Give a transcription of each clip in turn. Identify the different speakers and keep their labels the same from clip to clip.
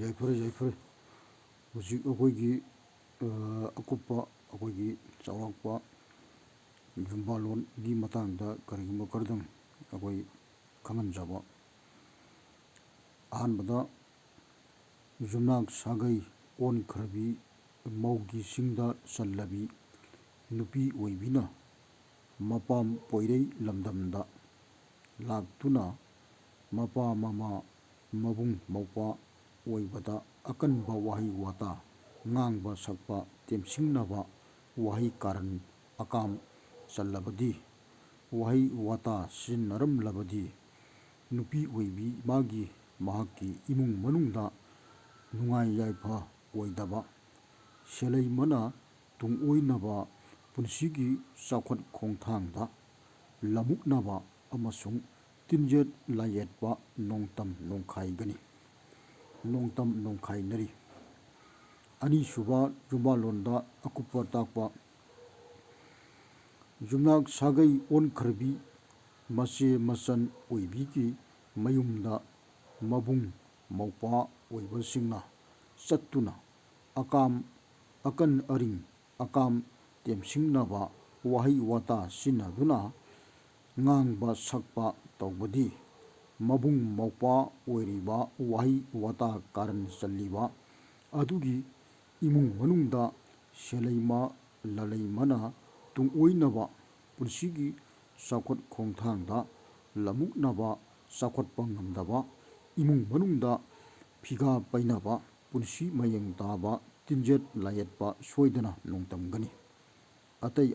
Speaker 1: ꯌꯥꯏꯐꯔꯦ ꯌꯥꯏꯐꯔꯦ ꯍꯧꯖꯤꯛ ꯑꯩꯈꯣꯏꯒꯤ ꯑꯀꯨꯞꯄ ꯑꯩꯈꯣꯏꯒꯤ ꯆꯥꯎꯔꯥꯛꯄ ꯌꯨꯝꯕꯥꯜꯂꯣꯟꯒꯤ ꯃꯇꯥꯡꯗ ꯀꯔꯤꯒꯨꯝꯕ ꯈꯔꯗꯪ ꯑꯩꯈꯣꯏ ꯈꯪꯍꯟꯖꯕ ꯑꯍꯥꯟꯕꯗ ꯌꯨꯝꯅꯥꯛ ꯁꯥꯒꯩ ꯑꯣꯟꯈ꯭ꯔꯕꯤ ꯃꯧꯒꯤ ꯁꯤꯡꯗ ꯆꯜꯂꯕꯤ ꯅꯨꯄꯤ ꯑꯣꯏꯕꯤꯅ ꯃꯄꯥꯝ ꯄꯣꯏꯔꯩ ꯂꯝꯗꯝꯗ ꯂꯥꯛꯇꯨꯅ ꯃꯄꯥ ꯃꯃꯥ ꯃꯕꯨꯡ ꯃꯧꯄ꯭ꯋꯥ ꯑꯣꯏꯕꯗ ꯑꯀꯟꯕ ꯋꯥꯍꯩ ꯋꯥꯇꯥ ꯉꯥꯡꯕ ꯁꯛꯄ ꯇꯦꯝꯁꯤꯡꯅꯕ ꯋꯥꯍꯩ ꯀꯥꯔꯟ ꯑꯀꯥꯝ ꯆꯜꯂꯕꯗꯤ ꯋꯥꯍꯩ ꯋꯥꯇꯥ ꯁꯤꯖꯤꯟꯅꯔꯝꯂꯕꯗꯤ ꯅꯨꯄꯤ ꯑꯣꯏꯕꯤ ꯃꯥꯒꯤ ꯃꯍꯥꯛꯀꯤ ꯏꯃꯨꯡ ꯃꯅꯨꯡꯗ ꯅꯨꯡꯉꯥꯏ ꯌꯥꯏꯐ ꯑꯣꯏꯗꯕ ꯁꯦꯂꯩꯃꯅ ꯇꯨꯡꯑꯣꯏꯅꯕ ꯄꯨꯟꯁꯤꯒꯤ ꯆꯥꯎꯈꯠ ꯈꯣꯡꯊꯥꯡꯗ ꯂꯃꯨꯛꯅꯕ ꯑꯃꯁꯨꯡ ꯇꯤꯟꯖꯦꯠ ꯂꯥꯏꯌꯦꯠꯄ ꯅꯣꯡꯇꯝ ꯅꯣꯡꯈꯥꯏꯅꯔꯤ꯫ ꯑꯅꯤꯁꯨꯕ ꯌꯨꯝꯕꯥꯜꯂꯣꯟꯗ ꯑꯀꯨꯞꯄ ꯇꯥꯛꯄ ꯌꯨꯝꯅꯥꯛ ꯁꯥꯒꯩ ꯑꯣꯟꯈ꯭ꯔꯕꯤ ꯃꯆꯦ ꯃꯆꯟ ꯑꯣꯏꯕꯤꯒꯤ ꯃꯌꯨꯝꯗ ꯃꯕꯨꯡ ꯃꯧꯄ꯭ꯋꯥ ꯑꯣꯏꯕꯁꯤꯡꯅ ꯆꯠꯇꯨꯅ ꯑꯀꯟ ꯑꯔꯤꯡ ꯑꯀꯥꯝ ꯇꯦꯝꯁꯤꯡꯅꯕ ꯋꯥꯍꯩ ꯋꯥꯇꯥ ꯁꯤꯖꯤꯟꯅꯗꯨꯅ ꯉꯥꯡꯕ ꯁꯛꯄ ꯇꯧꯕꯗꯤ ꯃꯕꯨꯡ ꯃꯧꯄ꯭ꯋꯥ ꯑꯣꯏꯔꯤꯕ ꯋꯥꯍꯩ ꯋꯥꯇꯥ ꯀꯥꯔꯟ ꯆꯜꯂꯤꯕ ꯑꯗꯨꯒꯤ ꯏꯃꯨꯡ ꯃꯅꯨꯡꯗ ꯁꯦꯂꯩꯃ ꯂꯂꯩꯃꯅ ꯇꯨꯡꯑꯣꯏꯅꯕ ꯄꯨꯟꯁꯤꯒꯤ ꯆꯥꯎꯈꯠ ꯈꯣꯡꯊꯥꯡꯗ ꯂꯃꯨꯛꯅꯕ ꯆꯥꯎꯈꯠꯄ ꯉꯝꯗꯕ ꯏꯃꯨꯡ ꯃꯅꯨꯡꯗ ꯐꯤꯒꯥ ꯄꯩꯅꯕ ꯄꯨꯟꯁꯤ ꯃꯌꯦꯡ ꯇꯥꯕ ꯇꯤꯟꯖꯦꯠ ꯂꯥꯏꯌꯦꯠꯄ ꯁꯣꯏꯗꯅ ꯅꯣꯡꯗꯝꯒꯅꯤ꯫ ꯑꯇꯩ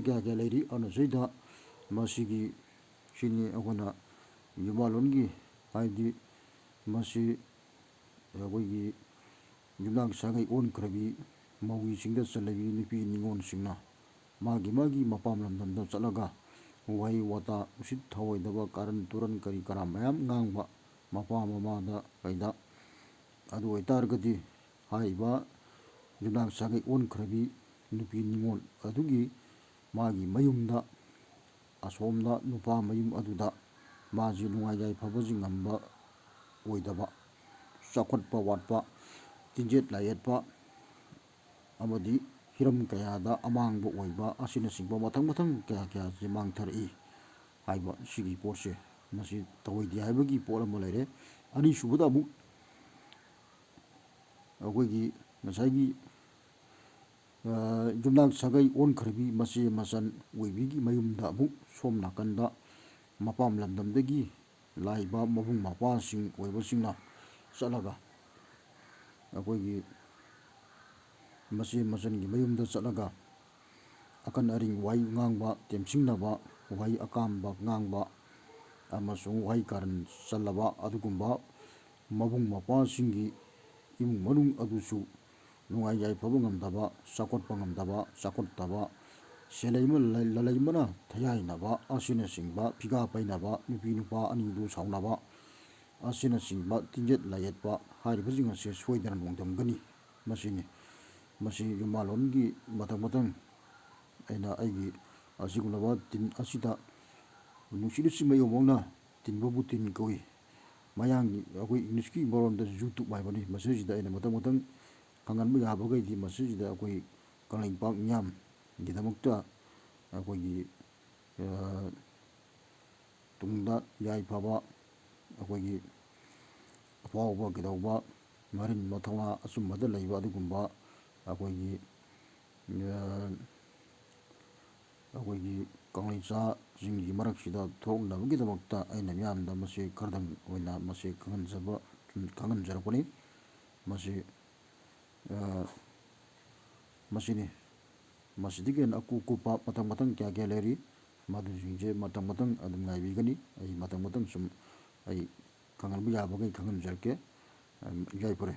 Speaker 1: ꯀꯌꯥ ꯂꯩꯔꯤ ꯑꯅꯁꯩꯗ ꯁꯤꯅꯤ ꯑꯩꯈꯣꯏꯅ ꯌꯨꯝꯕꯥꯜꯂꯣꯟꯒꯤ ꯍꯥꯏꯗꯤ ꯃꯁꯤ ꯑꯩꯈꯣꯏꯒꯤ ꯌꯨꯝꯅꯥꯛ ꯁꯥꯒꯩ ꯑꯣꯟꯈ꯭ꯔꯕꯤ ꯃꯧꯒꯤ ꯁꯤꯡꯗ ꯆꯜꯂꯕꯤ ꯅꯨꯄꯤ ꯅꯤꯉꯣꯜꯁꯤꯡꯅ ꯃꯥꯒꯤ ꯃꯄꯥꯝ ꯂꯝꯗꯝꯗ ꯆꯠꯂꯒ ꯋꯥꯍꯩ ꯋꯥꯇꯥ ꯎꯁꯤꯠ ꯊꯑꯣꯏꯗꯕ ꯀꯥꯔꯟ ꯇꯨꯔꯟ ꯀꯔꯤ ꯀꯔꯥ ꯃꯌꯥꯝ ꯉꯥꯡꯕ ꯃꯄꯥ ꯃꯃꯥꯗ ꯀꯩꯗ ꯑꯗꯨ ꯑꯣꯏꯇꯥꯔꯒꯗꯤ ꯍꯥꯏꯔꯤꯕ ꯌꯨꯝꯅꯥꯛ ꯁꯥꯒꯩ ꯑꯣꯟꯈ꯭ꯔꯕꯤ ꯅꯨꯄꯤ ꯅꯤꯉꯣꯜ ꯑꯗꯨꯒꯤ ꯃꯥꯒꯤ ꯃꯌꯨꯝꯗ ꯑꯁꯣꯝꯗ ꯅꯨꯄꯥ ꯃꯌꯨꯝ ꯑꯗꯨꯗ ꯃꯥꯁꯤ ꯅꯨꯡꯉꯥꯏ ꯌꯥꯏꯐꯕꯁꯤ ꯉꯝꯕ ꯑꯣꯏꯗꯕ ꯆꯥꯎꯈꯠꯄ ꯋꯥꯠꯄ ꯇꯤꯟꯖꯦꯠ ꯂꯥꯏꯌꯦꯠꯄ ꯑꯃꯗꯤ ꯍꯤꯔꯝ ꯀꯌꯥꯗ ꯑꯃꯥꯡꯕ ꯑꯣꯏꯕ ꯑꯁꯤꯅꯆꯤꯡꯕ ꯃꯊꯪ ꯀꯌꯥꯁꯦ ꯃꯥꯡꯊꯔꯛꯏ ꯍꯥꯏꯕ ꯁꯤꯒꯤ ꯄꯣꯠꯁꯦ ꯃꯁꯤ ꯇꯧꯑꯣꯏꯗꯦ ꯍꯥꯏꯕꯒꯤ ꯄꯣꯠ ꯑꯃ ꯂꯩꯔꯦ꯫ ꯑꯅꯤꯁꯨꯕꯗ ꯑꯃꯨꯛ ꯑꯩꯈꯣꯏꯒꯤ ꯉꯁꯥꯏꯒꯤ ꯌꯨꯝꯅꯥꯛ ꯁꯥꯒꯩ ꯑꯣꯟꯈ꯭ꯔꯕꯤ ꯃꯆꯦ ꯃꯆꯟ ꯑꯣꯏꯕꯤꯒꯤ ꯃꯌꯨꯝꯗ ꯑꯃꯨꯛ ꯁꯣꯝ ꯅꯥꯀꯟꯗ ꯃꯄꯥꯝ ꯂꯝꯗꯝꯗꯒꯤ ꯂꯥꯛꯏꯕ ꯃꯕꯨꯡ ꯃꯧꯄ꯭ꯋꯥꯁꯤꯡ ꯑꯣꯏꯕꯁꯤꯡꯅ ꯆꯠꯂꯒ ꯑꯩꯈꯣꯏꯒꯤ ꯃꯆꯦ ꯃꯆꯟꯒꯤ ꯃꯌꯨꯝꯗ ꯆꯠꯂꯒ ꯑꯀꯟ ꯑꯔꯤꯡ ꯋꯥꯍꯩ ꯉꯥꯡꯕ ꯇꯦꯝꯁꯤꯡꯅꯕ ꯋꯥꯍꯩ ꯑꯀꯥꯝꯕ ꯉꯥꯡꯕ ꯑꯃꯁꯨꯡ ꯋꯥꯍꯩ ꯀꯥꯔꯟ ꯆꯜꯂꯕ ꯑꯗꯨꯒꯨꯝꯕ ꯃꯕꯨꯡ ꯃꯧꯄ꯭ꯋꯥꯁꯤꯡꯒꯤ ꯏꯃꯨꯡ ꯃꯅꯨꯡ ꯑꯗꯨꯁꯨ ꯅꯨꯡꯉꯥꯏ ꯌꯥꯏꯐꯕ ꯉꯝꯗꯕ ꯆꯥꯎꯈꯠꯄ ꯉꯝꯗꯕ ꯆꯥꯎꯈꯠꯇꯕ ꯁꯦꯂꯩꯃ ꯂꯂꯩꯃꯅ ꯊꯌꯥꯏꯅꯕ ꯑꯁꯤꯅꯆꯤꯡꯕ ꯐꯤꯒꯥ ꯄꯩꯅꯕ ꯅꯨꯄꯤ ꯅꯨꯄꯥ ꯑꯅꯤꯗꯨ ꯁꯥꯎꯅꯕ ꯑꯁꯤꯅꯆꯤꯡꯕ ꯇꯤꯟꯖꯦꯠ ꯂꯥꯏꯌꯦꯠꯄ ꯍꯥꯏꯔꯤꯕꯁꯤꯡ ꯑꯁꯤ ꯁꯣꯏꯗꯅ ꯅꯣꯡꯗꯝꯒꯅꯤ꯫ ꯃꯁꯤ ꯌꯨꯝꯕꯥꯜꯂꯣꯟꯒꯤ ꯃꯊꯪ ꯑꯩꯅ ꯑꯩꯒꯤ ꯑꯁꯤꯒꯨꯝꯂꯕ ꯇꯤꯟ ꯑꯁꯤꯗ ꯅꯨꯡꯁꯤ ꯃꯌꯣꯜꯃꯛꯅ ꯇꯤꯟꯕꯕꯨ ꯇꯤꯟ ꯀꯧꯏ ꯃꯌꯥꯡꯒꯤ ꯑꯩꯈꯣꯏ ꯏꯪꯂꯤꯁꯀꯤ ꯃꯔꯣꯟꯗ ꯌꯨꯇꯨꯕ ꯍꯥꯏꯕꯅꯤ ꯃꯁꯤꯁꯤꯗ ꯑꯩꯅ ꯃꯊꯪ ꯈꯪꯍꯟꯕ ꯌꯥꯕꯈꯩꯗꯤ ꯃꯁꯤꯁꯤꯗ ꯑꯩꯈꯣই ꯀꯪꯂꯩꯄꯥꯛ ꯃꯤꯌꯥꯝꯒꯤꯗꯃꯛꯇ ꯑꯩꯈꯣꯏꯒꯤ ꯇꯨꯡꯗ ꯌꯥꯏꯐꯕ ꯑꯩꯈꯣꯏꯒꯤ ꯑꯐꯥꯎꯕ ꯀꯩꯗꯧꯕ ꯃꯔꯤꯟ ꯃꯊꯧꯅꯥ ꯑꯆꯨꯝꯕꯗ ꯂꯩꯕ ꯑꯗꯨꯒꯨꯝꯕ ꯑꯩꯈꯣꯏꯒꯤ ꯀꯪꯂꯩꯆꯥꯁꯤꯡꯒꯤ ꯃꯔꯛꯁꯤꯗ ꯊꯣꯛꯅꯕꯒꯤꯗꯃꯛꯇ ꯑꯩꯅ ꯃꯤꯌꯥꯝꯗ ꯃꯁꯤ ꯈꯔꯗꯪ ꯑꯣꯏꯅ ꯃꯁꯤ ꯈꯪꯍꯟꯖꯔꯛꯄꯅꯤ꯫ ꯃꯁꯤꯅꯤ ꯃꯁꯤꯗꯒꯤ ꯍꯦꯟꯅ ꯑꯀꯨꯞꯄ ꯃꯊꯪ ꯀꯌꯥ ꯂꯩꯔꯤ ꯃꯗꯨꯁꯤꯡꯁꯦ ꯃꯊꯪ ꯑꯗꯨꯝ ꯉꯥꯏꯕꯤꯒꯅꯤ ꯑꯩ ꯃꯊꯪ ꯁꯨꯝ ꯑꯩ ꯈꯪꯍꯟꯕ ꯌꯥꯕꯈꯩ ꯈꯪꯍꯟꯖꯔꯛꯀꯦ꯫ ꯌꯥꯏꯐꯔꯦ꯫